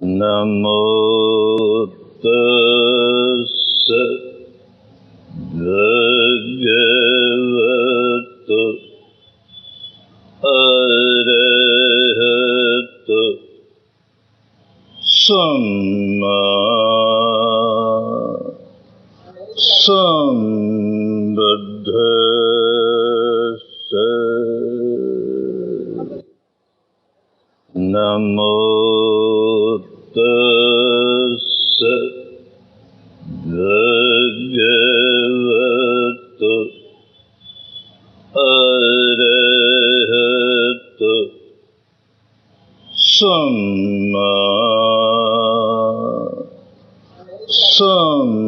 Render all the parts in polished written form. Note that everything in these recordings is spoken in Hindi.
नमो तस्सै भगवतो अरहतो सम्मा सम्बुद्धिस्सै। नमो तस्सै भगवतो अरहतो सम्मा सम्बुद्धिस्सै।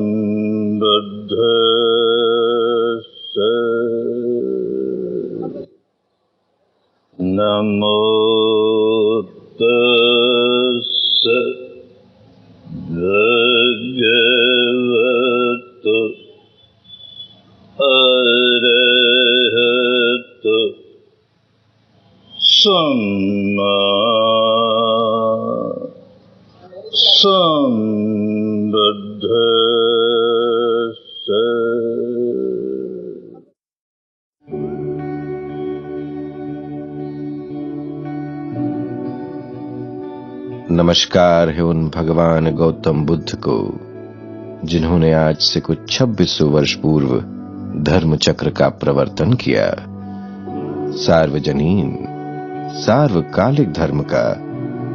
नमो तस्सै भगवतो अरहतो सम्मा सम्बुद्धिस्सै। नमस्कार है उन भगवान गौतम बुद्ध को जिन्होंने आज से कुछ 2600 वर्ष पूर्व धर्म चक्र का प्रवर्तन किया। सार्वजनीन सार्वकालिक धर्म का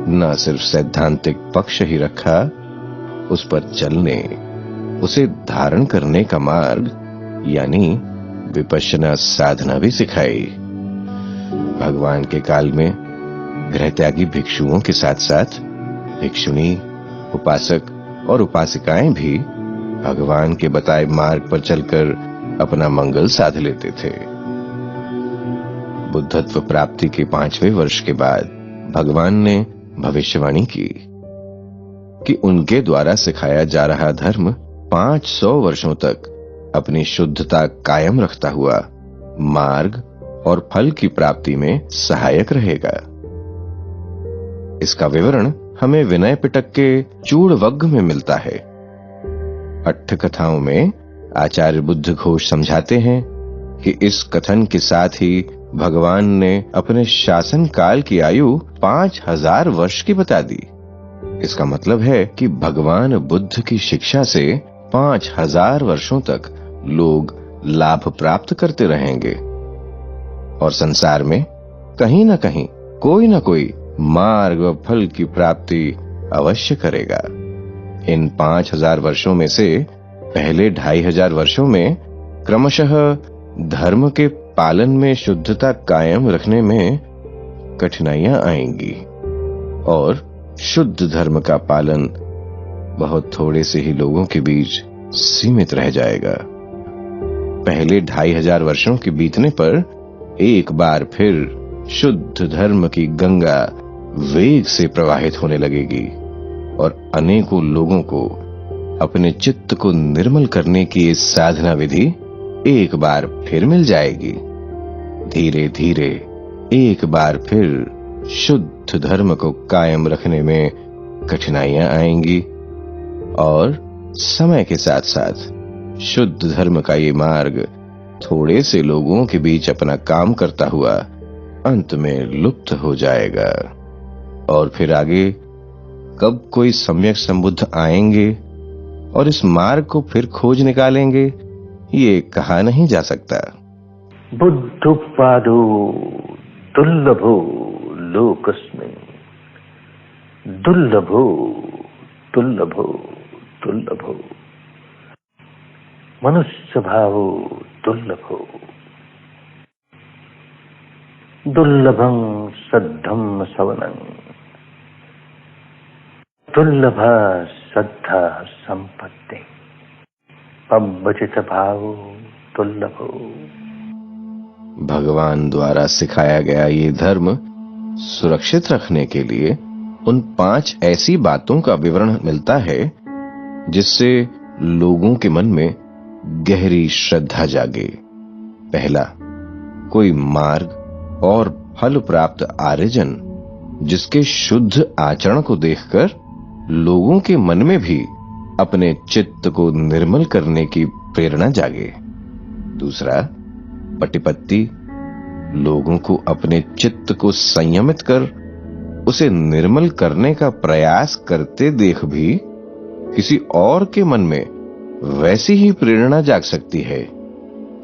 न सिर्फ सैद्धांतिक पक्ष ही रखा, उस पर चलने, उसे धारण करने का मार्ग यानी विपश्यना साधना भी सिखाई। भगवान के काल में गृहत्यागी भिक्षुओं के साथ साथ भिक्षुणी, उपासक और उपासिकाएं भी भगवान के बताए मार्ग पर चलकर अपना मंगल साध लेते थे। बुद्धत्व प्राप्ति के 5वें वर्ष के बाद भगवान ने भविष्यवाणी की कि उनके द्वारा सिखाया जा रहा धर्म 500 वर्षों तक अपनी शुद्धता कायम रखता हुआ मार्ग और फल की प्राप्ति में सहायक रहेगा। इसका विवरण हमें विनय पिटक के चूड़वग्ग में मिलता है। अट्ठ कथाओं में आचार्य बुद्ध घोष समझाते हैं कि इस कथन के साथ ही भगवान ने अपने शासन काल की आयु 5000 वर्ष की बता दी। इसका मतलब है कि भगवान बुद्ध की शिक्षा से 5000 वर्षों तक लोग लाभ प्राप्त करते रहेंगे और संसार में कहीं न कहीं कोई न कोई मार्ग व फल की प्राप्ति अवश्य करेगा। इन 5000 वर्षों में से पहले 2500 वर्षों में क्रमशः धर्म के पालन में शुद्धता कायम रखने में कठिनाइयां आएंगी और शुद्ध धर्म का पालन बहुत थोड़े से ही लोगों के बीच सीमित रह जाएगा। पहले 2500 वर्षों के बीतने पर एक बार फिर शुद्ध धर्म की गंगा वेग से प्रवाहित होने लगेगी और अनेकों लोगों को अपने चित्त को निर्मल करने की इस साधना विधि एक बार फिर मिल जाएगी। धीरे धीरे एक बार फिर शुद्ध धर्म को कायम रखने में कठिनाइयां आएंगी और समय के साथ साथ शुद्ध धर्म का ये मार्ग थोड़े से लोगों के बीच अपना काम करता हुआ अंत में लुप्त हो जाएगा। और फिर आगे कब कोई सम्यक संबुद्ध आएंगे और इस मार्ग को फिर खोज निकालेंगे, ये कहा नहीं जा सकता। बुद्धोपादो दुर्लभो लोकस्मिन्, दुर्लभो दुर्लभो दुर्लभो मनुष्य भावो दुर्लभो, दुर्लभं सद्धम्म सवनं, दुर्लभा श्रद्धा संपत्ति, पब्बचित भावो दुर्लभो। भगवान द्वारा सिखाया गया ये धर्म सुरक्षित रखने के लिए उन 5 ऐसी बातों का विवरण मिलता है जिससे लोगों के मन में गहरी श्रद्धा जागे। पहला, कोई मार्ग और फल प्राप्त आर्यजन जिसके शुद्ध आचरण को देखकर लोगों के मन में भी अपने चित्त को निर्मल करने की प्रेरणा जागे। दूसरा, पटिपत्ति लोगों को अपने चित्त को संयमित कर उसे निर्मल करने का प्रयास करते देख भी किसी और के मन में वैसी ही प्रेरणा जाग सकती है।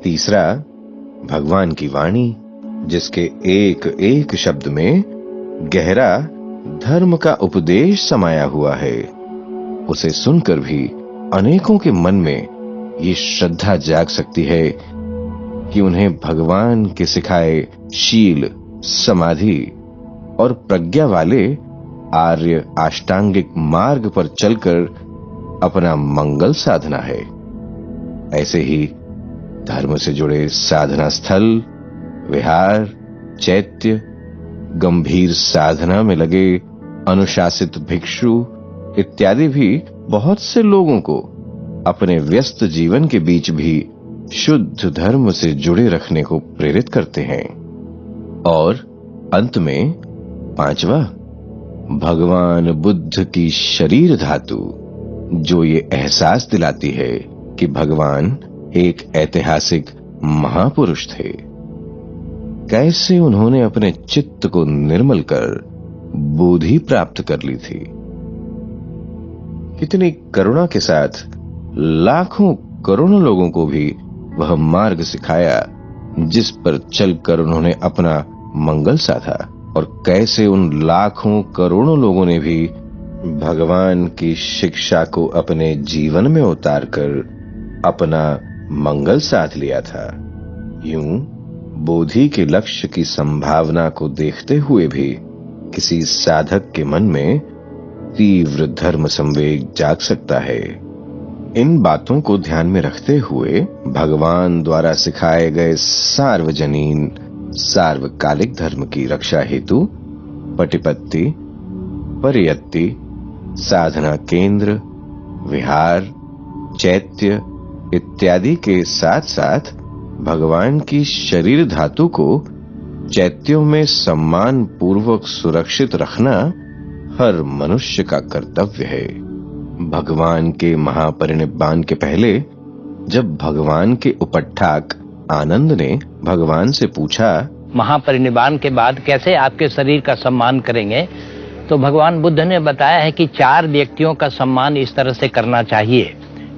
तीसरा, भगवान की वाणी जिसके एक एक शब्द में गहरा धर्म का उपदेश समाया हुआ है, उसे सुनकर भी अनेकों के मन में ये श्रद्धा जाग सकती है कि उन्हें भगवान के सिखाए शील, समाधि और प्रज्ञा वाले आर्य अष्टांगिक मार्ग पर चलकर अपना मंगल साधना है। ऐसे ही धर्म से जुड़े साधना स्थल, विहार, चैत्य, गंभीर साधना में लगे अनुशासित भिक्षु इत्यादि भी बहुत से लोगों को अपने व्यस्त जीवन के बीच भी शुद्ध धर्म से जुड़े रखने को प्रेरित करते हैं। और अंत में पांचवा, भगवान बुद्ध की शरीर धातु जो ये एहसास दिलाती है कि भगवान एक ऐतिहासिक महापुरुष थे। कैसे उन्होंने अपने चित्त को निर्मल कर बोधि प्राप्त कर ली थी। कितनी करुणा के साथ लाखों करोड़ों लोगों को भी वह मार्ग सिखाया जिस पर चलकर उन्होंने अपना मंगल साधा। और कैसे उन लाखों करोड़ों लोगों ने भी भगवान की शिक्षा को अपने जीवन में उतारकर अपना मंगल साध लिया था। यूं बोधि के लक्ष्य की संभावना को देखते हुए भी किसी साधक के मन में तीव्र धर्म संवेग जाग सकता है। इन बातों को ध्यान में रखते हुए भगवान द्वारा सिखाए गए सार्वजनीन सार्वकालिक धर्म की रक्षा हेतु पटिपत्ति, परियत्ति, साधना केंद्र, विहार, चैत्य इत्यादि के साथ साथ भगवान की शरीर धातु को चैत्यों में सम्मान पूर्वक सुरक्षित रखना हर मनुष्य का कर्तव्य है। भगवान के महापरिनिब्बान के पहले जब भगवान के उपट्ठाक आनंद ने भगवान से पूछा, महापरिनिब्बान के बाद कैसे आपके शरीर का सम्मान करेंगे, तो भगवान बुद्ध ने बताया है कि 4 व्यक्तियों का सम्मान इस तरह से करना चाहिए।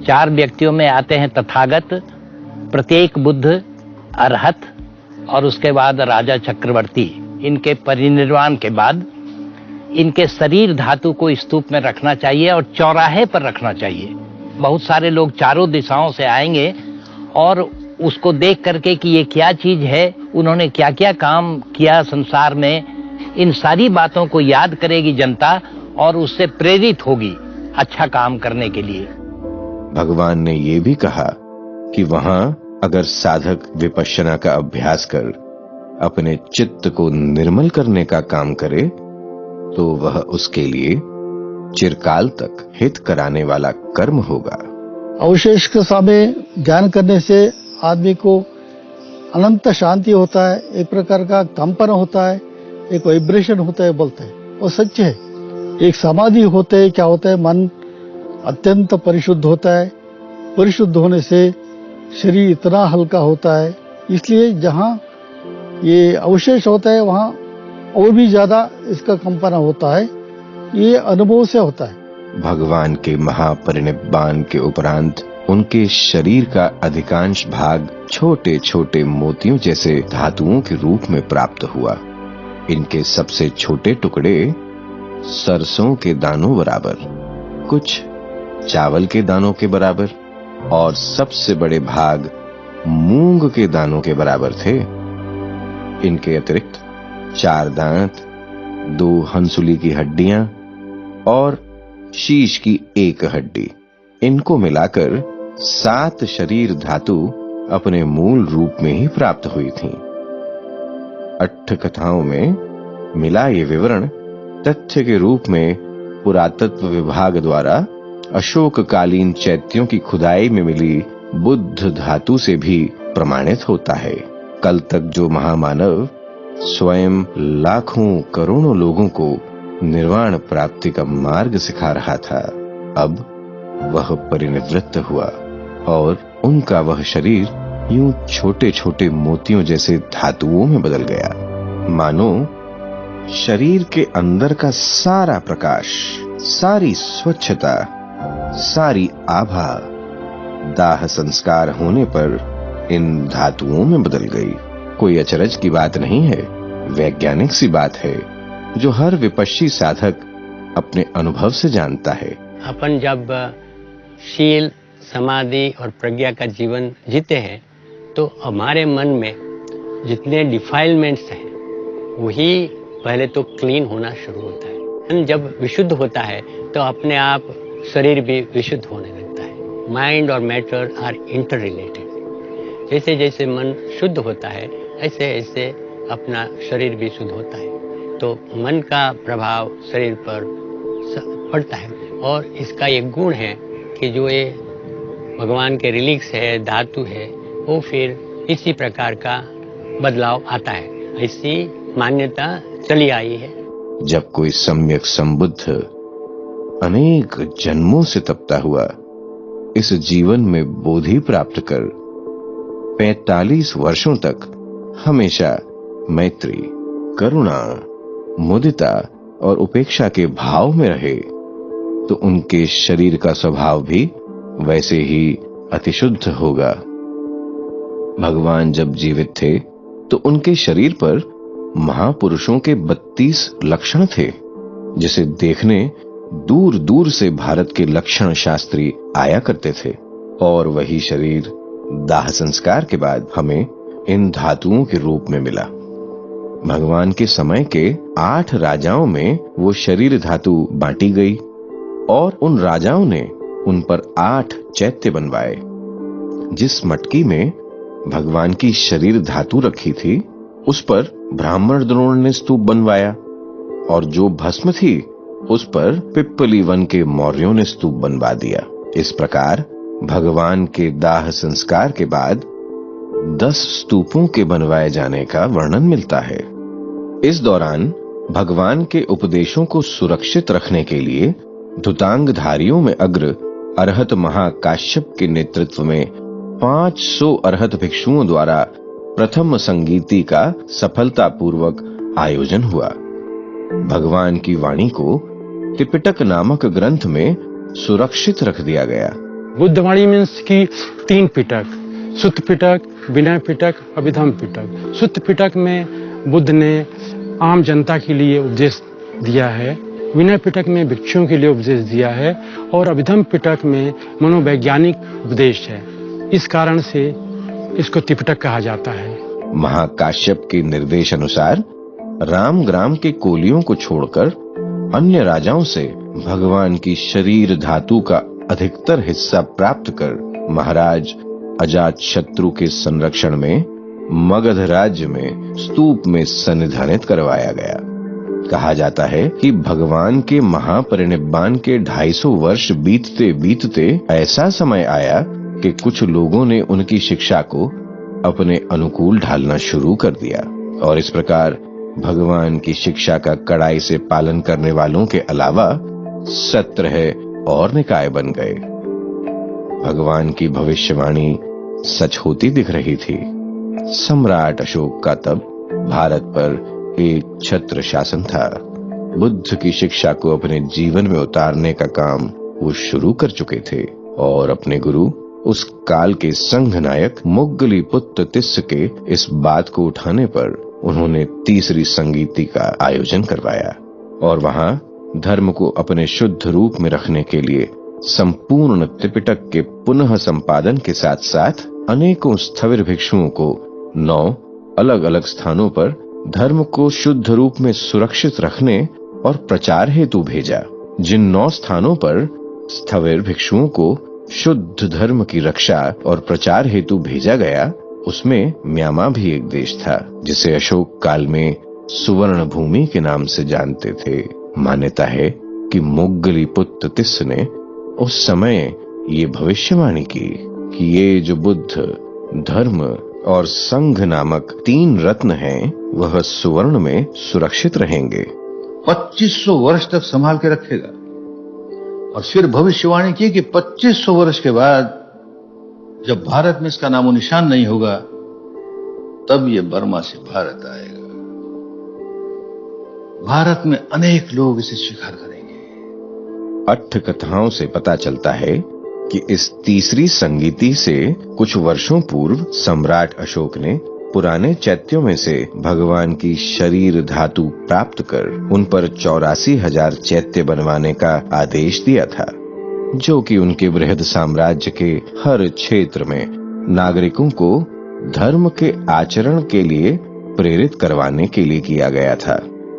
4 व्यक्तियों में आते हैं तथागत, प्रत्येक बुद्ध, अरहत और उसके बाद राजा चक्रवर्ती। इनके परिनिर्वाण के बाद इनके शरीर धातु को स्तूप में रखना चाहिए और चौराहे पर रखना चाहिए। बहुत सारे लोग चारों दिशाओं से आएंगे और उसको देख करके कि ये क्या चीज है, उन्होंने क्या क्या काम किया संसार में, इन सारी बातों को याद करेगी जनता और उससे प्रेरित होगी अच्छा काम करने के लिए। भगवान ने ये भी कहा कि वहां अगर साधक विपश्यना का अभ्यास कर अपने चित्त को निर्मल करने का काम करे तो वह उसके लिए चिरकाल तक हित कराने वाला कर्म होगा। अवशेष के सामने ध्यान करने से आदमी को अनंत शांति होता है, एक प्रकार का कंपन होता है, एक वाइब्रेशन होता है बोलते हैं, वो सच है। एक समाधि होते है, क्या होता है, मन अत्यंत परिशुद्ध होता है। परिशुद्ध होने से शरीर इतना हल्का होता है, इसलिए जहाँ ये अवशेष होता है वहाँ और भी ज्यादा इसका कंपन होता है। ये अनुभव से होता है। भगवान के महापरिनिब्बान के उपरांत उनके शरीर का अधिकांश भाग छोटे छोटे मोतियों जैसे धातुओं के रूप में प्राप्त हुआ। इनके सबसे छोटे टुकड़े सरसों के दानों बराबर, कुछ चावल के दानों के बराबर और सबसे बड़े भाग मूंग के दानों के बराबर थे। इनके अतिरिक्त 4 दांत, 2 हंसुली की हड्डियां और शीश की 1 हड्डी, इनको मिलाकर 7 शरीर धातु अपने मूल रूप में ही प्राप्त हुई थीं। 8 कथाओं में मिला ये विवरण तथ्य के रूप में पुरातत्व विभाग द्वारा अशोककालीन चैत्यों की खुदाई में मिली बुद्ध धातु से भी प्रमाणित होता है। कल तक जो महामानव स्वयं लाखों करोड़ों लोगों को निर्वाण प्राप्ति का मार्ग सिखा रहा था, अब वह परिनिवृत्त हुआ और उनका वह शरीर यूं छोटे छोटे मोतियों जैसे धातुओं में बदल गया, मानो शरीर के अंदर का सारा प्रकाश, सारी स्वच्छता, सारी आभा दाह संस्कार होने पर इन धातुओं में बदल गई। कोई अचरज की बात नहीं है, वैज्ञानिक सी बात है जो हर विपश्ची साधक अपने अनुभव से जानता है। अपन जब शील, समाधि और प्रज्ञा का जीवन जीते हैं तो हमारे मन में जितने डिफाइलमेंट्स हैं वही पहले तो क्लीन होना शुरू होता है। जब विशुद्ध होता है तो अपने आप शरीर भी विशुद्ध होने लगता है। माइंड और मैटर आर इंटर रिलेटेड। जैसे जैसे मन शुद्ध होता है ऐसे ऐसे अपना शरीर भी शुद्ध होता है, तो मन का प्रभाव शरीर पर पड़ता है। और इसका एक गुण है कि जो ये भगवान के रिलिक्स है, धातु है, वो फिर इसी प्रकार का बदलाव आता है। ऐसी मान्यता चली आई है। जब कोई सम्यक संबुद्ध अनेक जन्मों से तपता हुआ इस जीवन में बोधि प्राप्त कर 45 वर्षों तक हमेशा मैत्री, करुणा, मुदिता और उपेक्षा के भाव में रहे, तो उनके शरीर का स्वभाव भी वैसे ही अतिशुद्ध होगा। भगवान जब जीवित थे तो उनके शरीर पर महापुरुषों के 32 लक्षण थे, जिसे देखने दूर दूर से भारत के लक्षण शास्त्री आया करते थे। और वही शरीर दाह संस्कार के बाद हमें इन धातुओं के रूप में मिला। भगवान के समय के 8 राजाओं में वो शरीर धातु बांटी गई और उन राजाओं ने उन पर 8 चैत्य बनवाए। जिस मटकी में भगवान की शरीर धातु रखी थी उस पर ब्राह्मण द्रोण ने स्तूप बनवाया और जो भस्म थी उस पर पिप्पली वन के मौर्यों ने स्तूप बनवा दिया। इस प्रकार भगवान के दाह संस्कार के बाद 10 स्तूपों के बनवाए जाने का वर्णन मिलता है। इस दौरान भगवान के उपदेशों को सुरक्षित रखने के लिए धुतांगधारियों में अग्र अरहत महाकाश्यप के नेतृत्व में 500 अरहत भिक्षुओं द्वारा प्रथम संगीति का सफलतापूर्वक आयोजन हुआ। भगवान की वाणी को त्रिपिटक नामक ग्रंथ में सुरक्षित रख दिया गया। बुद्धवाणी मीन्स की 3 पिटक, सुत्त पिटक, विनय पिटक, अभिधम पिटक। सुत्त पिटक में बुद्ध ने आम जनता के लिए उपदेश दिया है, विनय पिटक में भिक्षुओं के लिए उपदेश दिया है और अभिधम पिटक में मनोवैज्ञानिक उपदेश है। इस कारण से इसको त्रिपिटक कहा जाता है। महाकाश्यप के निर्देश अनुसार रामग्राम के कोलियों को छोड़कर अन्य राजाओं से भगवान की शरीर धातु का अधिकतर हिस्सा प्राप्त कर महाराज अजातशत्रु के संरक्षण में मगध राज्य में स्तूप में सन्निधानित करवाया गया। कहा जाता है कि भगवान के महापरिनिब्बान के 250 वर्ष बीतते बीतते ऐसा समय आया कि कुछ लोगों ने उनकी शिक्षा को अपने अनुकूल ढालना शुरू कर दिया और इस प्रकार भगवान की शिक्षा का कड़ाई से पालन करने वालों के अलावा 17 और निकाय बन गए। भगवान की भविष्यवाणी सच होती दिख रही थी। सम्राट अशोक का तब भारत पर एक छत्र शासन था। बुद्ध की शिक्षा को अपने जीवन में उतारने का काम वो शुरू कर चुके थे और अपने गुरु उस काल के संघ नायक मुग्गलीपुत्र तिस्स के इस बात को उठाने पर उन्होंने तीसरी संगीति का आयोजन करवाया और वहां धर्म को अपने शुद्ध रूप में रखने के लिए संपूर्ण त्रिपिटक के पुनः संपादन के साथ साथ अनेकों स्थविर भिक्षुओं को 9 अलग अलग स्थानों पर धर्म को शुद्ध रूप में सुरक्षित रखने और प्रचार हेतु भेजा। जिन 9 स्थानों पर स्थविर भिक्षुओं को शुद्ध धर्म की रक्षा और प्रचार हेतु भेजा गया उसमें म्यामा भी एक देश था जिसे अशोक काल में सुवर्ण भूमि के नाम से जानते थे। मान्यता है कि मुग्गलीपुत्र तिस्स ने उस समय ये भविष्यवाणी की कि ये जो बुद्ध, धर्म और संघ नामक 3 रत्न हैं वह सुवर्ण में सुरक्षित रहेंगे। 2500 वर्ष तक संभाल के रखेगा। और फिर भविष्यवाणी की कि 2500 वर्ष के बाद जब भारत में इसका नामो निशान नहीं होगा, तब ये बर्मा से भारत आएगा। भारत में अनेक लोग इसे स्वीकार करेंगे। अट्ठ कथाओं से पता चलता है कि इस तीसरी संगीति से कुछ वर्षों पूर्व सम्राट अशोक ने पुराने चैत्यों में से भगवान की शरीर धातु प्राप्त कर उन पर 84,000 चैत्य बनवाने का आदेश दिया था, जो कि उनके बृहद साम्राज्य के हर क्षेत्र में नागरिकों को धर्म के आचरण के लिए प्रेरित करवाने के लिए किया गया था।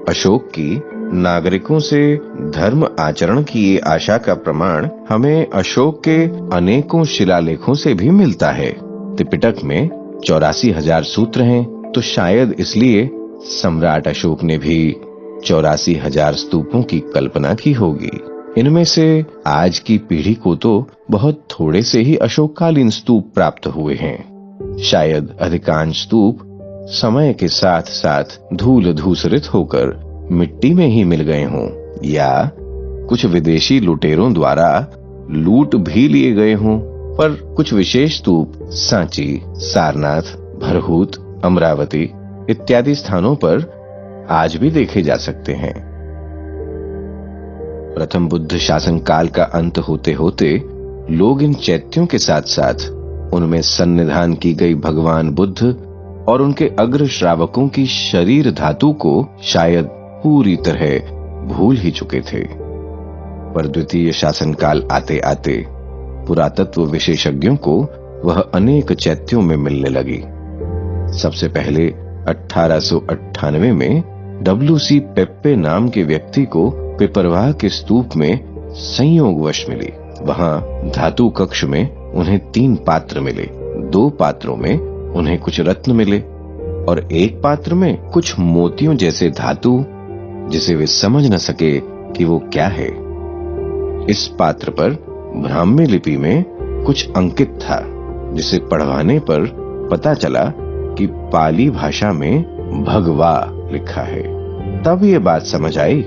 अशोक की नागरिकों से धर्म आचरण की ये आशा का प्रमाण हमें अशोक के अनेकों शिलालेखों से भी मिलता है। त्रिपिटक में 84,000 सूत्र हैं, तो शायद इसलिए सम्राट अशोक ने भी 84,000 स्तूपों की कल्पना की होगी। इनमें से आज की पीढ़ी को तो बहुत थोड़े से ही अशोककालीन स्तूप प्राप्त हुए हैं। शायद अधिकांश स्तूप समय के साथ साथ धूल धूसरित होकर मिट्टी में ही मिल गए हों, या कुछ विदेशी लुटेरों द्वारा लूट भी लिए गए हों। पर कुछ विशेष स्तूप सांची, सारनाथ, भरहूत, अमरावती इत्यादि स्थानों पर आज भी देखे जा सकते हैं। प्रथम बुद्ध शासन काल का अंत होते होते लोग इन चैत्यों के साथ साथ उनमें सन्निधान की गई भगवान बुद्ध और उनके अग्र श्रावकों की शरीर धातु को शायद पूरी तरह भूल ही चुके थे। पर द्वितीय शासन काल आते आते पुरातत्व विशेषज्ञों को वह अनेक चैत्यों में मिलने लगी। सबसे पहले 1898 में W.C. पेप्पे नाम के व्यक्ति को पिपरवाह के स्तूप में संयोगवश मिली। वहां धातु कक्ष में उन्हें 3 पात्र मिले। 2 पात्रों में उन्हें कुछ रत्न मिले और एक पात्र में कुछ मोतियों जैसे धातु, जिसे वे समझ न सके कि वो क्या है। इस पात्र पर ब्राह्मी लिपि में कुछ अंकित था, जिसे पढ़वाने पर पता चला कि पाली भाषा में भगवा लिखा है। तब ये बात समझ आई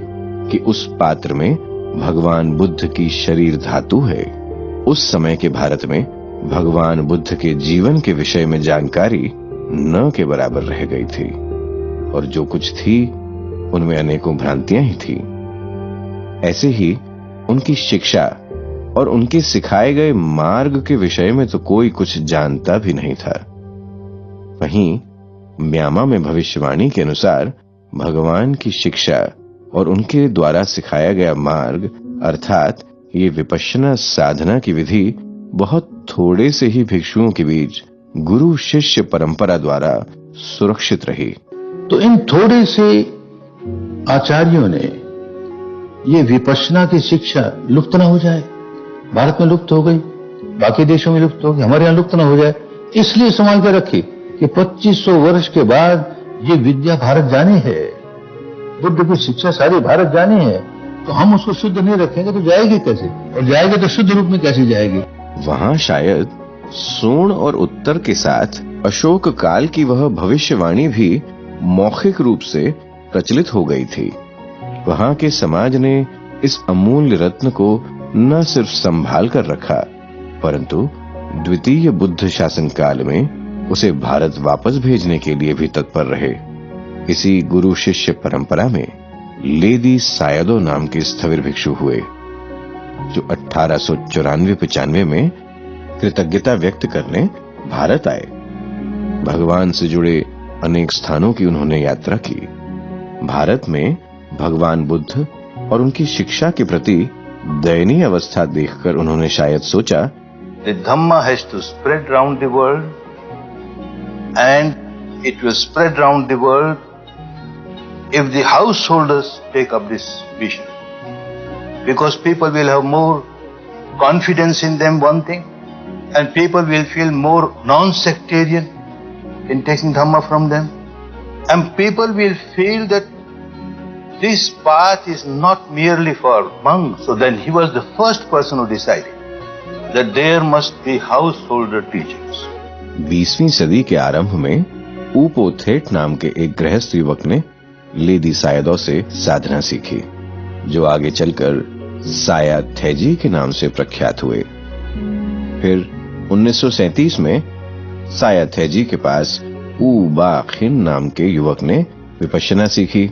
कि उस पात्र में भगवान बुद्ध की शरीर धातु है। उस समय के भारत में भगवान बुद्ध के जीवन के विषय में जानकारी न के बराबर रह गई थी, और जो कुछ थी उनमें अनेकों भ्रांतियां ही थी। ऐसे ही उनकी शिक्षा और उनके सिखाए गए मार्ग के विषय में तो कोई कुछ जानता भी नहीं था। वहीं म्यामा में भविष्यवाणी के अनुसार भगवान की शिक्षा और उनके द्वारा सिखाया गया मार्ग अर्थात ये विपश्यना साधना की विधि बहुत थोड़े से ही भिक्षुओं के बीच गुरु शिष्य परंपरा द्वारा सुरक्षित रही। तो इन थोड़े से आचार्यों ने ये विपश्यना की शिक्षा लुप्त न हो जाए। भारत में लुप्त हो गई, बाकी देशों में लुप्त हो गई, हमारे यहां लुप्त न हो जाए, इसलिए संभाल के रखी कि 2500 वर्ष के बाद ये विद्या भारत जानी है, बुद्ध की शिक्षा सारी भारत जानी है। तो हम उसको शुद्ध नहीं रखेंगे तो जाएगी कैसे, और जाएगी तो शुद्ध रूप में कैसे जाएगी। वहां शायद सोण और उत्तर के साथ अशोक काल की वह भविष्यवाणी भी मौखिक रूप से प्रचलित हो गई थी। वहां के समाज ने इस अमूल्य रत्न को न सिर्फ संभाल कर रखा, परंतु द्वितीय बुद्ध शासन काल में उसे भारत वापस भेजने के लिए भी तत्पर रहे। इसी गुरु शिष्य परंपरा में लेदी सायदो नाम के स्थविर भिक्षु हुए, जो 1894-95 में कृतज्ञता व्यक्त करने भारत आए। भगवान से जुड़े अनेक स्थानों की उन्होंने यात्रा की। भारत में भगवान बुद्ध और उनकी शिक्षा के प्रति दयनीय अवस्था देखकर उन्होंने शायद सोचा, The Dhamma has to spread round the world, and it will spread round the world if the householders take up this vision. Because people will have more confidence in them, one thing, and people will feel more non-sectarian in taking Dhamma from them. And people will feel that this path is not merely for monks. So then he was the first person who decided that there must be householder teachings. 20वीं सदी के आरंभ में ऊपोथेट नाम के एक गृहस्थ युवक ने लेडी सायदो से साधना सीखी, जो आगे चलकर साया थैजी के नाम से प्रख्यात हुए। फिर 1937 में साया थैजी के पास ऊ बा खिन नाम के युवक ने विपश्यना सीखी,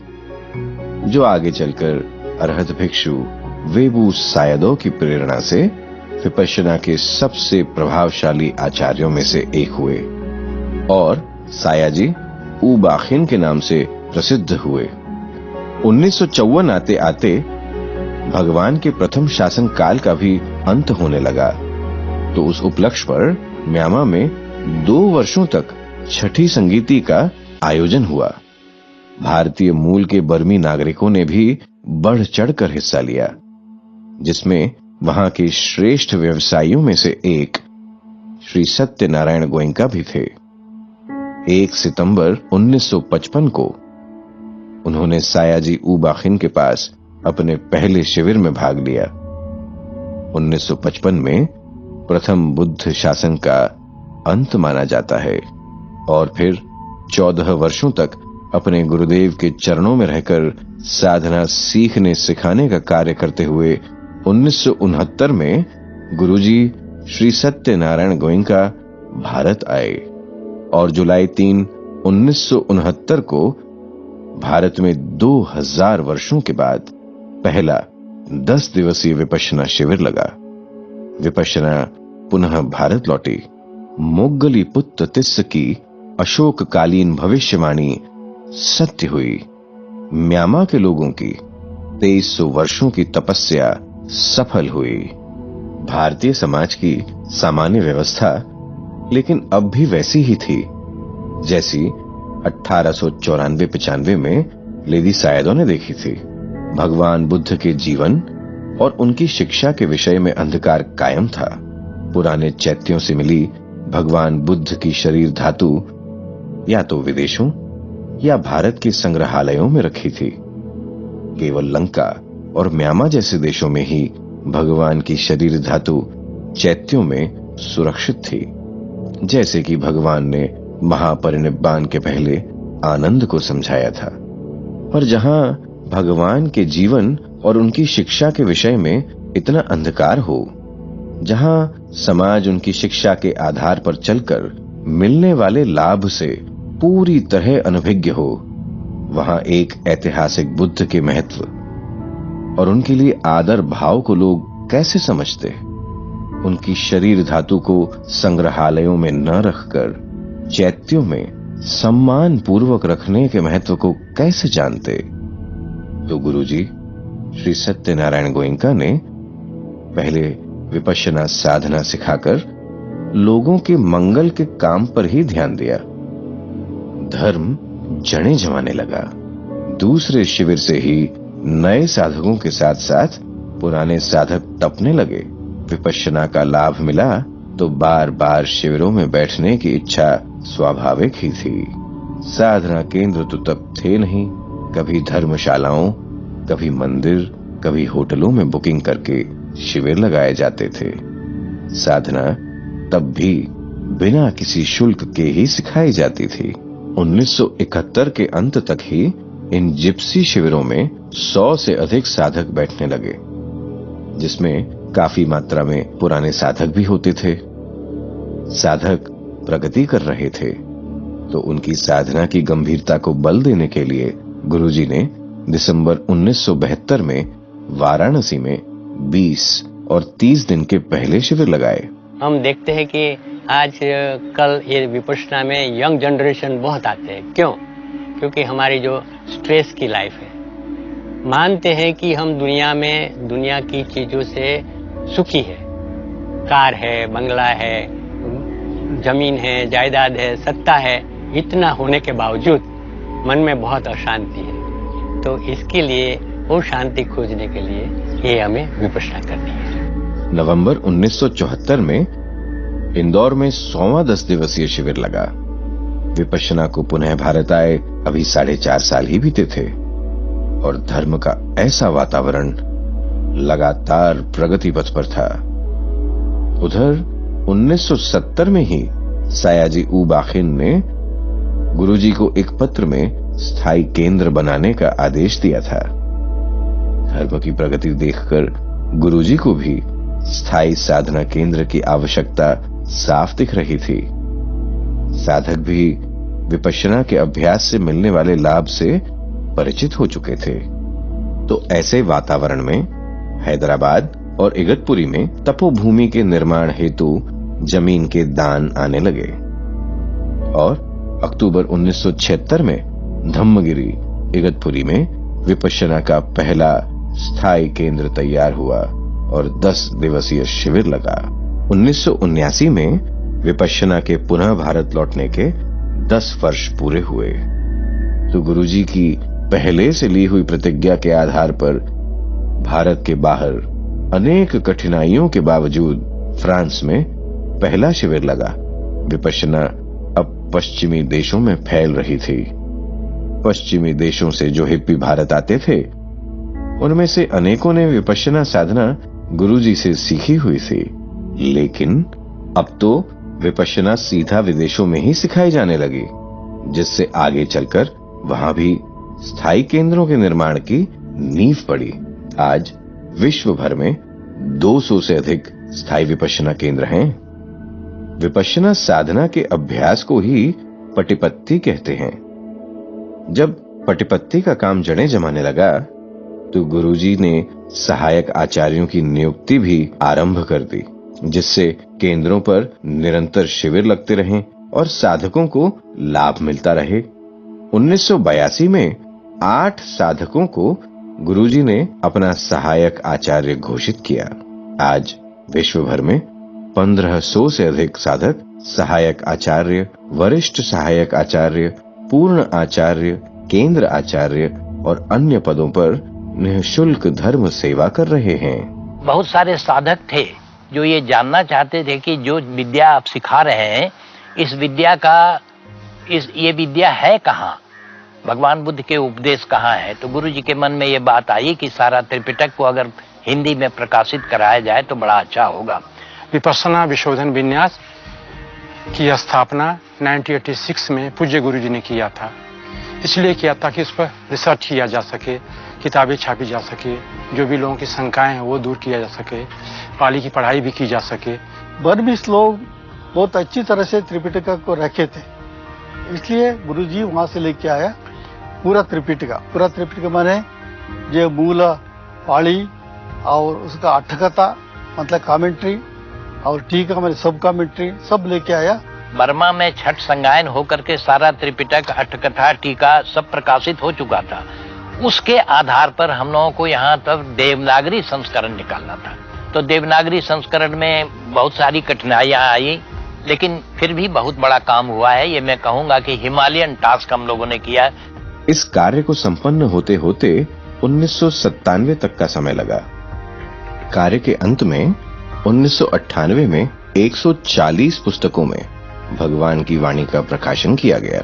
जो आगे चलकर अरहत भिक्षु वेबू सायदो की प्रेरणा से विपश्यना के सबसे प्रभावशाली आचार्यों में से एक हुए और सायाजी ऊ बा खिन के नाम से प्रसिद्ध हुए। 1954 आते आते भगवान के प्रथम शासन काल का भी अंत होने लगा, तो उस उपलक्ष्य पर म्यांमा में 2 वर्षों तक छठी संगीति का आयोजन हुआ। भारतीय मूल के बर्मी नागरिकों ने भी बढ़ चढ़कर हिस्सा लिया, जिसमें वहां के श्रेष्ठ व्यवसायियों में से एक श्री सत्यनारायण गोयनका भी थे। 1 सितंबर 1955 को उन्होंने सायाजी ऊ बा खिन के पास अपने पहले शिविर में भाग लिया। 1955 में प्रथम बुद्ध शासन का अंत माना जाता है और फिर 14 वर्षों तक अपने गुरुदेव के चरणों में रहकर साधना सीखने सिखाने का कार्य करते हुए 1969 में गुरुजी श्री सत्यनारायण गोयनका भारत आए और जुलाई 3, 1969 को भारत में 2000 वर्षों के बाद पहला 10 दिवसीय विपश्यना शिविर लगा। विपश्यना पुनः भारत लौटी। मोगली पुत्र तिस्स की अशोककालीन भविष्यवाणी सत्य हुई। म्यांमा के लोगों की 2300 वर्षों की तपस्या सफल हुई। भारतीय समाज की सामान्य व्यवस्था लेकिन अब भी वैसी ही थी जैसी 1894-95 में लेडी सायदो ने देखी थी। भगवान बुद्ध के जीवन और उनकी शिक्षा के विषय में अंधकार कायम था। पुराने चैत्यों से मिली भगवान बुद्ध की शरीर धातु या तो विदेशों या भारत के संग्रहालयों में रखी थी। केवल लंका और म्यांमा जैसे देशों में ही भगवान की शरीर धातु चैत्यों में सुरक्षित थी, जैसे कि भगवान ने महापरिनिब्बान के पहले आनंद को समझाया था। पर जहां भगवान के जीवन और उनकी शिक्षा के विषय में इतना अंधकार हो, जहां समाज उनकी शिक्षा के आधार पर चलकर मिलने वाले लाभ से पूरी तरह अनभिज्ञ हो, वहां एक ऐतिहासिक बुद्ध के महत्व और उनके लिए आदर भाव को लोग कैसे समझते? उनकी शरीर धातु को संग्रहालयों में न रखकर चैत्यों में सम्मान पूर्वक रखने के महत्व को कैसे जानते? तो गुरुजी श्री सत्यनारायण गोयनका ने पहले विपश्यना साधना सिखाकर लोगों के मंगल के काम पर ही ध्यान दिया। धर्म जड़ें जमाने लगा। दूसरे शिविर से ही नए साधकों के साथ साथ पुराने साधक तपने लगे। विपश्यना का लाभ मिला तो बार बार शिविरों में बैठने की इच्छा स्वाभाविक ही थी। साधना केंद्र तो तब थे नहीं। कभी धर्मशालाओं, कभी मंदिर, कभी होटलों में बुकिंग करके शिविर लगाए जाते थे। साधना तब भी बिना किसी शुल्क के ही सिखाई जाती थी। 1971 के अंत तक ही इन जिप्सी शिविरों में 100 से अधिक साधक बैठने लगे, जिसमें काफी मात्रा में पुराने साधक भी होते थे। साधक प्रगति कर रहे थे तो उनकी साधना की गंभीरता को बल देने के लिए गुरुजी ने दिसंबर 1972 में वाराणसी में 20 और 30 दिन के पहले शिविर लगाए। हम देखते हैं कि आज कल ये विपश्यना में यंग जनरेशन बहुत आते हैं। क्यों? क्योंकि हमारी जो स्ट्रेस की लाइफ है, मानते हैं कि हम दुनिया की चीजों से सुखी है। कार है, बंगला है, जमीन है, जायदाद है, सत्ता है, इतना होने के बावजूद मन में बहुत अशांति है। तो इसके लिए वो शांति खोजने के लिए ये हमें विपश्यना करनी है। नवंबर 1974 में इंदौर में 100वां 10 दिवसीय शिविर लगा। विपश्यना को पुनः भारत आए अभी 4.5 साल ही बीते थे और धर्म का ऐसा वातावरण लगातार प्रगति पथ पर था। उधर 1970 में ही सायाजी ऊ बा खिन ने गुरुजी को एक पत्र में स्थायी केंद्र बनाने का आदेश दिया था। धर्म की प्रगति देखकर गुरुजी को भी स्थायी साधना केंद्र की आवश्यकता साफ दिख रही थी। साधक भी विपश्यना के अभ्यास से मिलने वाले लाभ से परिचित हो चुके थे। तो ऐसे वातावरण में हैदराबाद और इगतपुरी में तपोभूमि के निर्माण हेतु जमीन के दान आने लगे और अक्टूबर 1976 में धम्मगिरी इगतपुरी में विपश्यना का पहला स्थायी केंद्र तैयार हुआ और 10 दिवसीय शिविर लगा। 1979 में विपश्यना के पुनः भारत लौटने के 10 वर्ष पूरे हुए तो गुरुजी की पहले से ली हुई प्रतिज्ञा के आधार पर भारत के बाहर अनेक कठिनाइयों के बावजूद फ्रांस में पहला शिविर लगा। विपश्यना अब पश्चिमी देशों में फैल रही थी। पश्चिमी देशों से जो हिप्पी भारत आते थे उनमें से अनेकों ने विपश्यना साधना गुरुजी से सीखी हुई थी, लेकिन अब तो विपश्यना सीधा विदेशों में ही सिखाई जाने लगी, जिससे आगे चलकर वहां भी स्थायी केंद्रों के निर्माण की नींव पड़ी। आज विश्व भर में 200 से अधिक स्थायी विपश्यना केंद्र हैं। विपश्यना साधना के अभ्यास को ही पटिपत्ति कहते हैं। जब पटिपत्ति का काम जड़ें जमाने लगा तो गुरुजी ने सहायक आचार्यों की नियुक्ति भी आरंभ कर दी, जिससे केंद्रों पर निरंतर शिविर लगते रहें और साधकों को लाभ मिलता रहे। 1982 में 8 साधकों को गुरुजी ने अपना सहायक आचार्य घोषित किया। आज विश्व भर में 1500 से अधिक साधक सहायक आचार्य, वरिष्ठ सहायक आचार्य, पूर्ण आचार्य, केंद्र आचार्य और अन्य पदों पर निःशुल्क धर्म सेवा कर रहे हैं। बहुत सारे साधक थे जो ये जानना चाहते थे कि जो विद्या आप सिखा रहे हैं इस विद्या का ये विद्या है कहाँ, भगवान बुद्ध के उपदेश कहाँ है। तो गुरु जी के मन में ये बात आई कि सारा त्रिपिटक को अगर हिंदी में प्रकाशित कराया जाए तो बड़ा अच्छा होगा। विपश्यना विशोधन विन्यास की स्थापना 1986 में पूज्य गुरु जी ने किया था। इसलिए किया ताकि इस पर रिसर्च किया जा सके, किताबें छापी जा सके, जो भी लोगों की शंकाएं हैं वो दूर किया जा सके, पाली की पढ़ाई भी की जा सके। बर्मिस लोग बहुत अच्छी तरह से त्रिपिटक को रखे थे, इसलिए गुरुजी वहां से लेके आया पूरा त्रिपिटक माने जो मूल पाली और उसका अठकथा मतलब कमेंट्री और टीका माने सब कमेंट्री सब लेके आया। बर्मा में छठ संगायन होकर के सारा त्रिपिटक, अठकथा, टीका सब प्रकाशित हो चुका था। उसके आधार पर हम लोगों को यहाँ तक देवनागरी संस्करण निकालना था। तो देवनागरी संस्करण में बहुत सारी कठिनाइयां आई, लेकिन फिर भी बहुत बड़ा काम हुआ है। ये मैं कहूंगा कि हिमालयन टास्क हम लोगों ने किया। इस कार्य को संपन्न होते होते 1997 तक का समय लगा। कार्य के अंत में 1998 में 140 पुस्तकों में भगवान की वाणी का प्रकाशन किया गया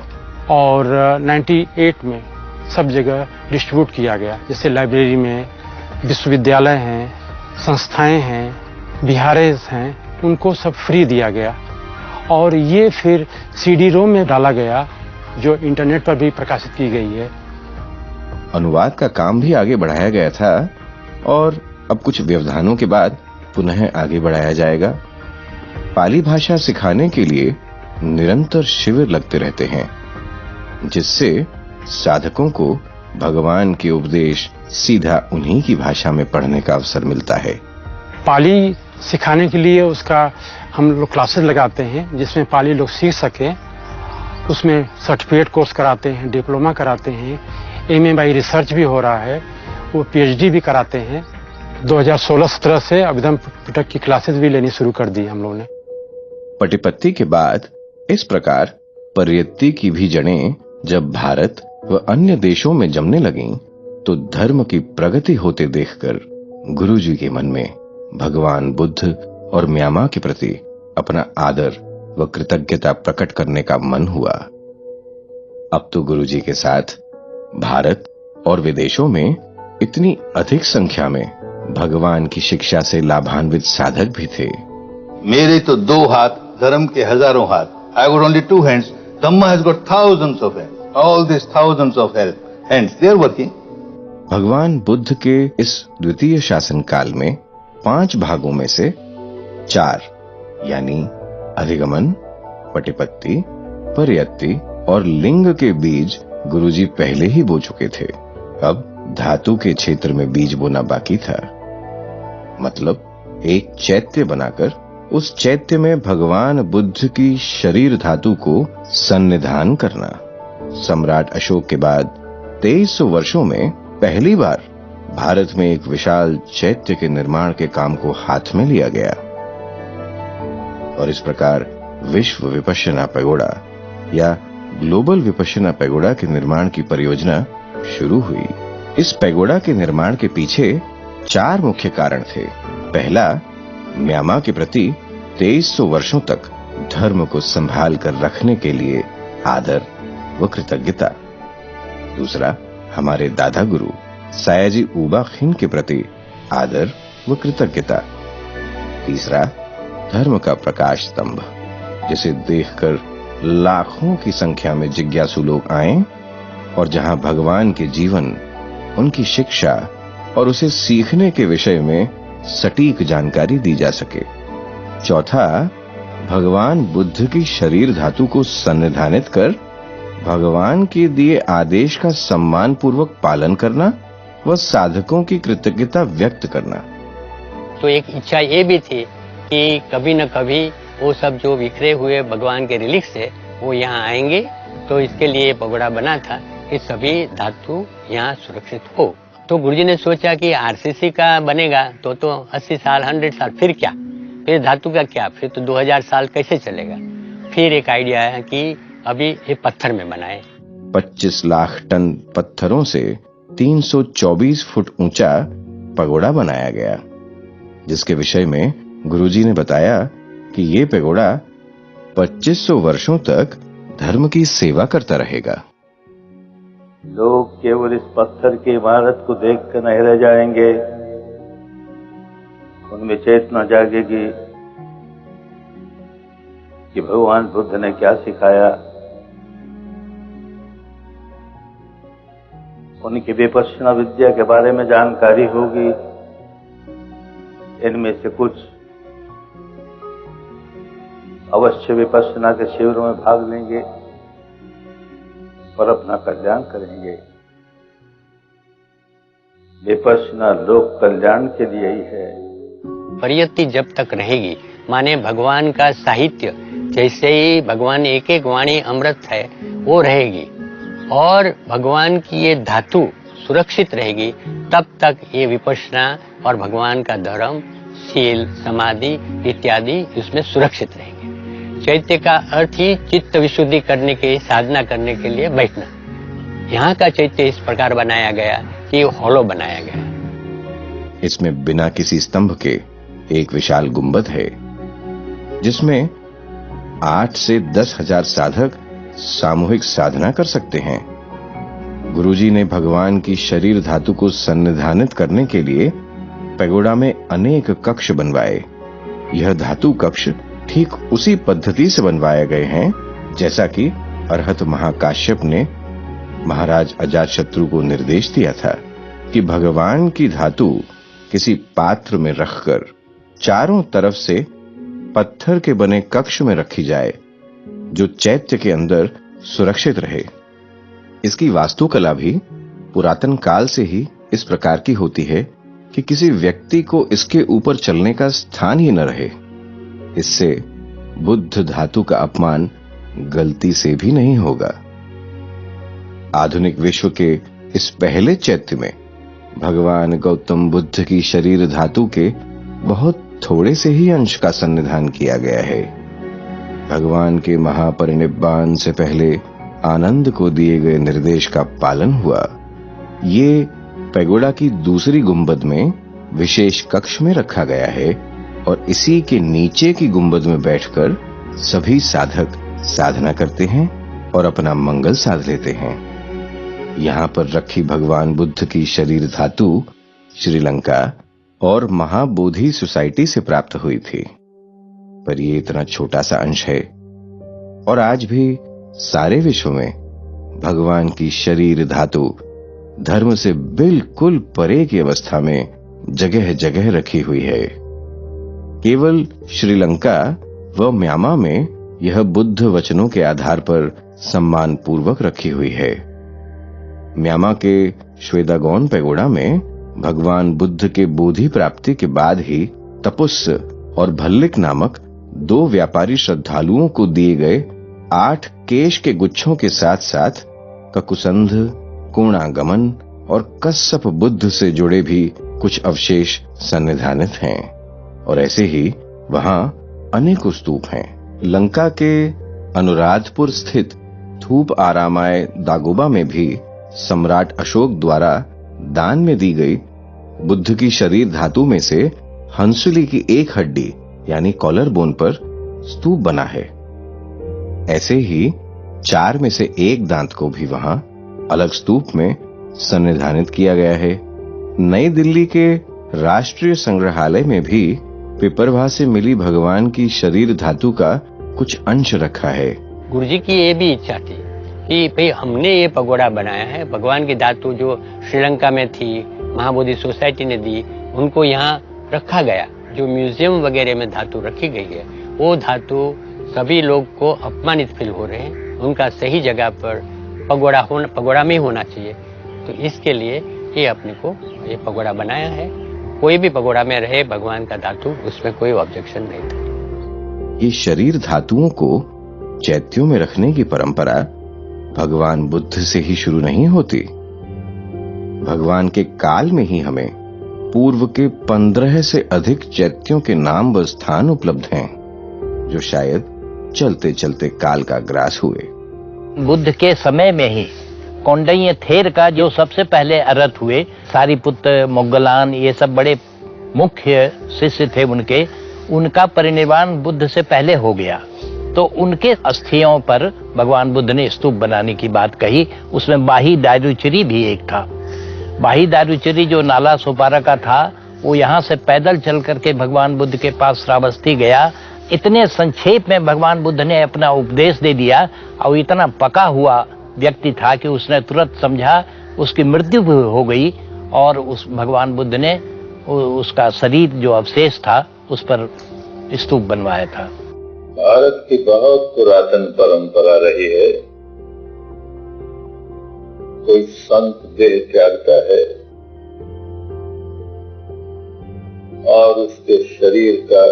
और 98 में सब जगह डिस्ट्रीब्यूट किया गया। जैसे लाइब्रेरी में, विश्वविद्यालय हैं, संस्थाएं हैं, बिहारेज हैं, उनको सब फ्री दिया गया और ये फिर CD-ROM में डाला गया जो इंटरनेट पर भी प्रकाशित की गई है। अनुवाद का काम भी आगे बढ़ाया गया था और अब कुछ व्यवधानों के बाद पुनः आगे बढ़ाया जाएगा। पाली भाषा सिखाने के लिए निरंतर शिविर लगते रहते हैं, जिससे साधकों को भगवान के उपदेश सीधा उन्हीं की भाषा में पढ़ने का अवसर मिलता है। पाली सिखाने के लिए उसका हम लोग क्लासेस लगाते हैं जिसमें पाली लोग सीख सके। उसमें सर्टिफिकेट कोर्स कराते हैं, डिप्लोमा कराते हैं, MA बाई रिसर्च भी हो रहा है, वो PhD भी कराते हैं। 2016-17 से अभिधम पिटक की क्लासेस भी लेनी शुरू कर दी हम लोगों ने। पटिपत्ति के बाद इस प्रकार परियत्ति की भी जड़ें जब भारत व अन्य देशों में जमने लगीं, तो धर्म की प्रगति होते देखकर गुरुजी के मन में भगवान बुद्ध और म्यांमार के प्रति अपना आदर व कृतज्ञता प्रकट करने का मन हुआ। अब तो गुरुजी के साथ भारत और विदेशों में इतनी अधिक संख्या में भगवान की शिक्षा से लाभान्वित साधक भी थे। मेरे तो 2 हाथ, धर्म के हजारों हाथ। I got only 2 hands. Dhamma has got thousands of hands. All these thousands of hands, they are working. भगवान बुद्ध के इस द्वितीय शासन काल में 5 भागों में से 4 यानी अधिगमन, पटिपत्ति, परियत्ति और लिंग के बीज गुरुजी पहले ही बो चुके थे। अब धातु के क्षेत्र में बीज बोना बाकी था, मतलब एक चैत्य बनाकर उस चैत्य में भगवान बुद्ध की शरीर धातु को सन्निधान करना। सम्राट अशोक के बाद 2300 वर्षों में पहली बार भारत में एक विशाल चैत्य के निर्माण के काम को हाथ में लिया गया और इस प्रकार विश्व विपश्यना पैगोडा या ग्लोबल विपश्यना पैगोडा के निर्माण की परियोजना शुरू हुई। इस पैगोडा के निर्माण के पीछे 4 मुख्य कारण थे। पहला, म्यांमार के प्रति 2300 वर्षों तक धर्म को संभाल कर रखने के लिए आदर व कृतज्ञता। दूसरा, हमारे दादा गुरु सायाजी ऊबा खिन के प्रति आदर व कृतज्ञता। तीसरा, धर्म का प्रकाश स्तंभ जिसे देखकर लाखों की संख्या में जिज्ञासु लोग आएं और जहां भगवान के जीवन, उनकी शिक्षा और उसे सीखने के विषय में सटीक जानकारी दी जा सके। चौथा, भगवान बुद्ध की शरीर धातु को सन्निधानित कर भगवान के दिए आदेश का सम्मान पूर्वक पालन करना व साधकों की कृतज्ञता व्यक्त करना। तो एक इच्छा ये भी थी कि कभी न कभी वो सब जो बिखरे हुए भगवान के रिलिक्स है वो यहाँ आएंगे, तो इसके लिए पैगोडा बना था कि सभी धातु यहाँ सुरक्षित हो। तो गुरुजी ने सोचा कि आरसीसी का बनेगा तो 80 साल 100 साल फिर क्या, फिर धातु का क्या, फिर तो 2000 साल कैसे चलेगा। फिर एक आइडिया है कि अभी ये पत्थर में बनाए। 25 लाख टन पत्थरों से 324 फुट ऊंचा पैगोडा बनाया गया, जिसके विषय में गुरुजी ने बताया कि ये पैगोडा 2500 वर्षों तक धर्म की सेवा करता रहेगा। लोग केवल इस पत्थर की इमारत को देखकर नहीं रह जाएंगे, उनमें चेतना जागेगी कि भगवान बुद्ध ने क्या सिखाया। उनकी विपश्यना विद्या के बारे में जानकारी होगी। इनमें से कुछ अवश्य विपश्यना के शिविरों में भाग लेंगे और अपना कल्याण करेंगे। विपश्यना लोक कल्याण के लिए ही है। परियत्ति जब तक रहेगी, माने भगवान का साहित्य, जैसे ही भगवान एक एक वाणी अमृत है वो रहेगी और भगवान की ये धातु सुरक्षित रहेगी, तब तक ये विपश्यना और भगवान का धर्म, शील, समाधि इत्यादि इसमें सुरक्षित रहेंगे। चैत्य का अर्थ ही चित्त विशुद्धि करने के, साधना करने के लिए बैठना। यहाँ का चैत्य इस प्रकार बनाया गया कि हॉलो बनाया गया। इसमें बिना किसी स्तंभ के एक विशाल गुंबद है, जिसमें 8 से 10,000 साधक सामूहिक साधना कर सकते हैं। गुरुजी ने भगवान की शरीर धातु को सन्निधानित करने के लिए पैगोडा में अनेक कक्ष बनवाए। यह धातु कक्ष ठीक उसी पद्धति से बनवाए गए हैं जैसा कि अरहत महाकाश्यप ने महाराज अजातशत्रु को निर्देश दिया था कि भगवान की धातु किसी पात्र में रखकर चारों तरफ से पत्थर के बने कक्ष में रखी जाए, जो चैत्य के अंदर सुरक्षित रहे। इसकी वास्तुकला भी पुरातन काल से ही इस प्रकार की होती है कि किसी व्यक्ति को इसके ऊपर चलने का स्थान ही न रहे। इससे बुद्ध धातु का अपमान गलती से भी नहीं होगा। आधुनिक विश्व के इस पहले चैत्य में भगवान गौतम बुद्ध की शरीर धातु के बहुत थोड़े से ही अंश का सन्निधान किया गया है। भगवान के महापरिनिब्बान से पहले आनंद को दिए गए निर्देश का पालन हुआ। ये पैगोडा की दूसरी गुंबद में विशेष कक्ष में रखा गया है और इसी के नीचे की गुंबद में बैठकर सभी साधक साधना करते हैं और अपना मंगल साध लेते हैं। यहाँ पर रखी भगवान बुद्ध की शरीर धातु श्रीलंका और महाबोधि सोसाइटी से प्राप्त हुई थी, पर ये इतना छोटा सा अंश है और आज भी सारे विश्व में भगवान की शरीर धातु धर्म से बिल्कुल परे की अवस्था में जगह जगह रखी हुई है। केवल श्रीलंका व म्यांमार में यह बुद्ध वचनों के आधार पर सम्मान पूर्वक रखी हुई है। म्यांमार के श्वेदागोन पैगोडा में भगवान बुद्ध के बोधि प्राप्ति के बाद ही तपुस्स और भल्लिक नामक 2 व्यापारी श्रद्धालुओं को दिए गए 8 केश के गुच्छों के साथ साथ ककुसंध, कोणागमन और कश्यप बुद्ध से जुड़े भी कुछ अवशेष सन्निधानित हैं और ऐसे ही वहां अनेकों स्तूप हैं। लंका के अनुराधपुर स्थित थूप आरामाय दागोबा में भी सम्राट अशोक द्वारा दान में दी गई बुद्ध की शरीर धातु में से हंसुली की एक हड्डी यानी कॉलर बोन पर स्तूप बना है। ऐसे ही 4 में से 1 दांत को भी वहां अलग स्तूप में सन्निधानित किया गया है। नई दिल्ली के राष्ट्रीय संग्रहालय में भी पिपरवा से मिली भगवान की शरीर धातु का कुछ अंश रखा है। गुरुजी की ये भी इच्छा थी कि भाई हमने ये पगोड़ा बनाया है, भगवान की धातु जो श्रीलंका में थी, महाबोधि सोसाइटी ने दी, उनको यहाँ रखा गया। जो म्यूजियम वगैरह में धातु रखी गई है, वो धातु सभी लोग को अपमानित फील हो रहे हैं, उनका सही जगह पर पगोड़ा में होना चाहिए। तो इसके लिए ये अपने को ये पगोड़ा बनाया है। कोई भी पगोड़ा में रहे भगवान का धातु, उसमें कोई ऑब्जेक्शन नहीं था। ये शरीर धातुओं को चैत्यों में रखने की परंपरा भगवान बुद्ध से ही शुरू नहीं होती। भगवान के काल में ही हमें पूर्व के 15 से अधिक चैत्यों के नाम व स्थान उपलब्ध हैं, जो शायद चलते चलते काल का ग्रास हुए। बुद्ध के समय में ही कौंडिन्य थेर का जो सबसे पहले अरहत हुए, सारिपुत्र, मोग्गलान, ये सब बड़े मुख्य शिष्य थे उनके, उनका परिनिर्वाण बुद्ध से पहले हो गया। तो उनके अस्थियों पर भगवान बुद्ध ने स्तूप बनाने की बात कही। उसमें बाही दारुचरी भी एक था। बाही दारुचरी जो नाला सोपारा का था, वो यहाँ से पैदल चल करके भगवान बुद्ध के पास श्रावस्ती गया। इतने संक्षेप में भगवान बुद्ध ने अपना उपदेश दे दिया और इतना पका हुआ व्यक्ति था कि उसने तुरंत समझा, उसकी मृत्यु भी हो गई और उस भगवान बुद्ध ने उसका शरीर जो अवशेष था उस पर स्तूप बनवाया था। भारत की बहुत पुरातन परंपरा रही है, कोई संत देह त्यागता है और उसके शरीर का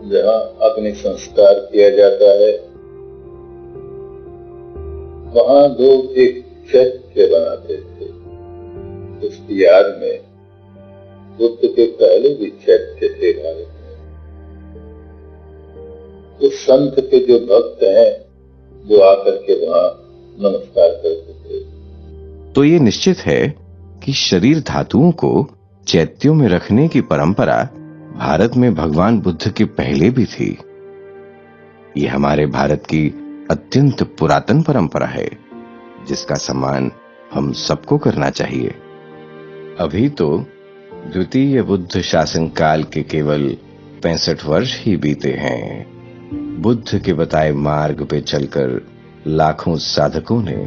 जहां अग्नि संस्कार किया जाता है, वहां लोग एक चैत्य बनाते थे। उसकी याद में बुद्ध के पहले भी चैत्य थे भारत में। उस संत के जो भक्त हैं वो आकर के वहां नमस्कार करते थे। तो ये निश्चित है कि शरीर धातुओं को चैत्यों में रखने की परंपरा भारत में भगवान बुद्ध के पहले भी थी। ये हमारे भारत की अत्यंत पुरातन परंपरा है, जिसका सम्मान हम सबको करना चाहिए। अभी तो द्वितीय बुद्ध शासन काल के केवल 65 वर्ष ही बीते हैं। बुद्ध के बताए मार्ग पे चलकर लाखों साधकों ने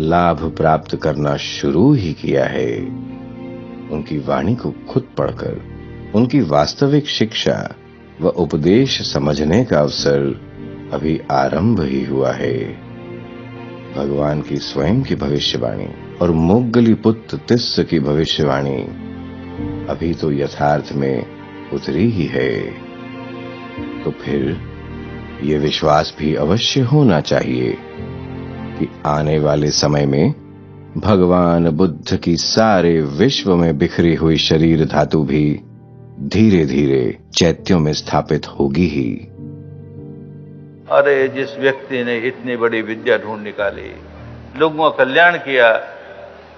लाभ प्राप्त करना शुरू ही किया है। उनकी वाणी को खुद पढ़कर उनकी वास्तविक शिक्षा व उपदेश समझने का अवसर अभी आरंभ ही हुआ है। भगवान की स्वयं की भविष्यवाणी और मोग्गलीपुत्र तिस्स की भविष्यवाणी अभी तो यथार्थ में उतरी ही है। तो फिर ये विश्वास भी अवश्य होना चाहिए कि आने वाले समय में भगवान बुद्ध की सारे विश्व में बिखरी हुई शरीर धातु भी धीरे धीरे चैत्यों में स्थापित होगी ही। अरे जिस व्यक्ति ने इतनी बड़ी विद्या ढूंढ निकाली, लोगों का कल्याण किया,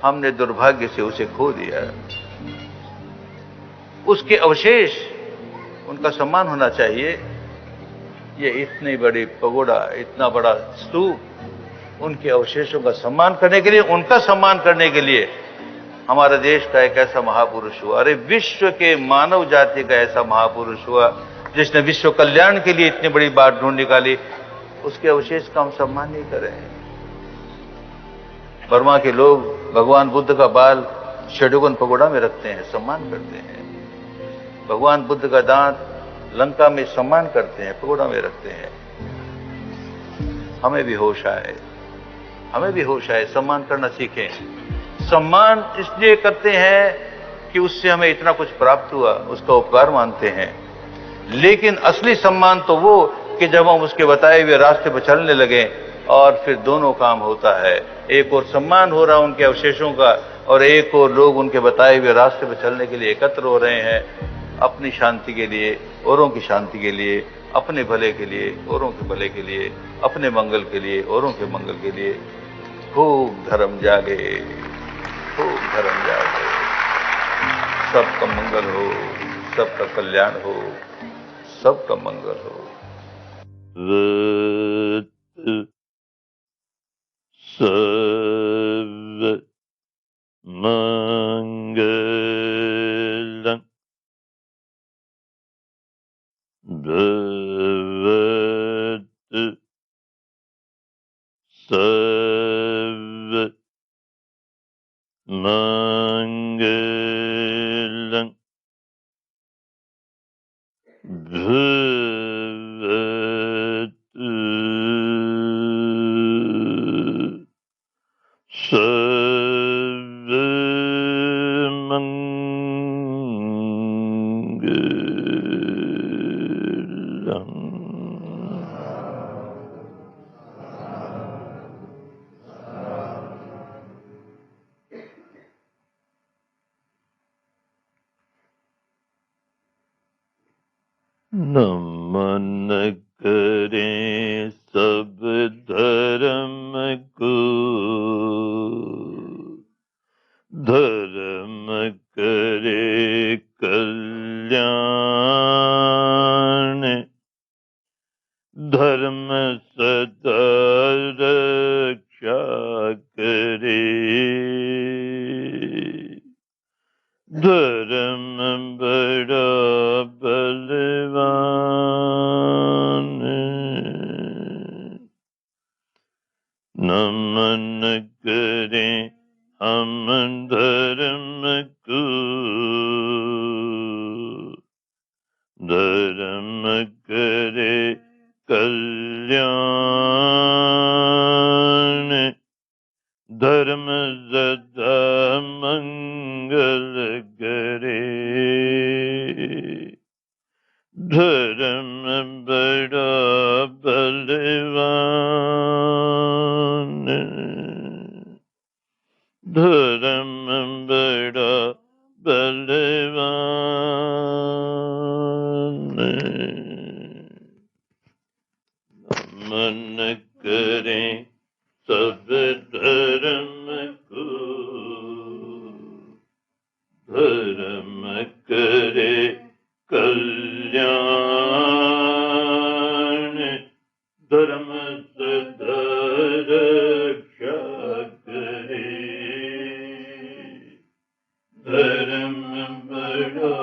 हमने दुर्भाग्य से उसे खो दिया। उसके अवशेष, उनका सम्मान होना चाहिए। ये इतनी बड़ी पगोड़ा, इतना बड़ा स्तूप, उनके अवशेषों का सम्मान करने के लिए, उनका सम्मान करने के लिए हमारे देश का एक ऐसा महापुरुष हुआ, अरे विश्व के मानव जाति का ऐसा महापुरुष हुआ जिसने विश्व कल्याण के लिए इतनी बड़ी बात ढूंढ निकाली, उसके अवशेष का हम सम्मान नहीं करें। बर्मा के लोग भगवान बुद्ध का बाल शोटोकन पगोड़ा में रखते हैं, सम्मान करते हैं। भगवान बुद्ध का दांत लंका में सम्मान करते हैं, पगोड़ा में रखते हैं। हमें भी होश आए, हमें भी होश आए, सम्मान करना सीखें। सम्मान इसलिए करते हैं कि उससे हमें इतना कुछ प्राप्त हुआ, उसका उपकार मानते हैं। लेकिन असली सम्मान तो वो कि जब हम उसके बताए हुए रास्ते पर चलने लगे और फिर दोनों काम होता है। एक और सम्मान हो रहा है उनके अवशेषों का, और एक और लोग उनके बताए हुए रास्ते पर चलने के लिए एकत्र हो रहे हैं, अपनी शांति के लिए, औरों की शांति के लिए, अपने भले के लिए, औरों के भले के लिए, अपने मंगल के लिए, औरों के मंगल के लिए। खूब धर्म जागे, खूब धर्म जागे। सबका मंगल हो, सबका कल्याण हो, सबका मंगल हो। सर्व मंगलं भवतु सर्व मंगलं भवतु सर्व मंगलं। नमन करें सब धर्म को, धर्म करे कल्याण, धर्म सदा रक्षा करे, धर्म बड़ा बलवान। नमन करें हम धर्म को, धर्म करे कल्याण, धर्म सदा मंगल करे, धर्म बड़ा बलवान, धर्म बड़ा बलवान। नमन करें सब धर्म को, धर्म करे कल्याण, धर्म सदा रक्षा करे, धर्म बड़ा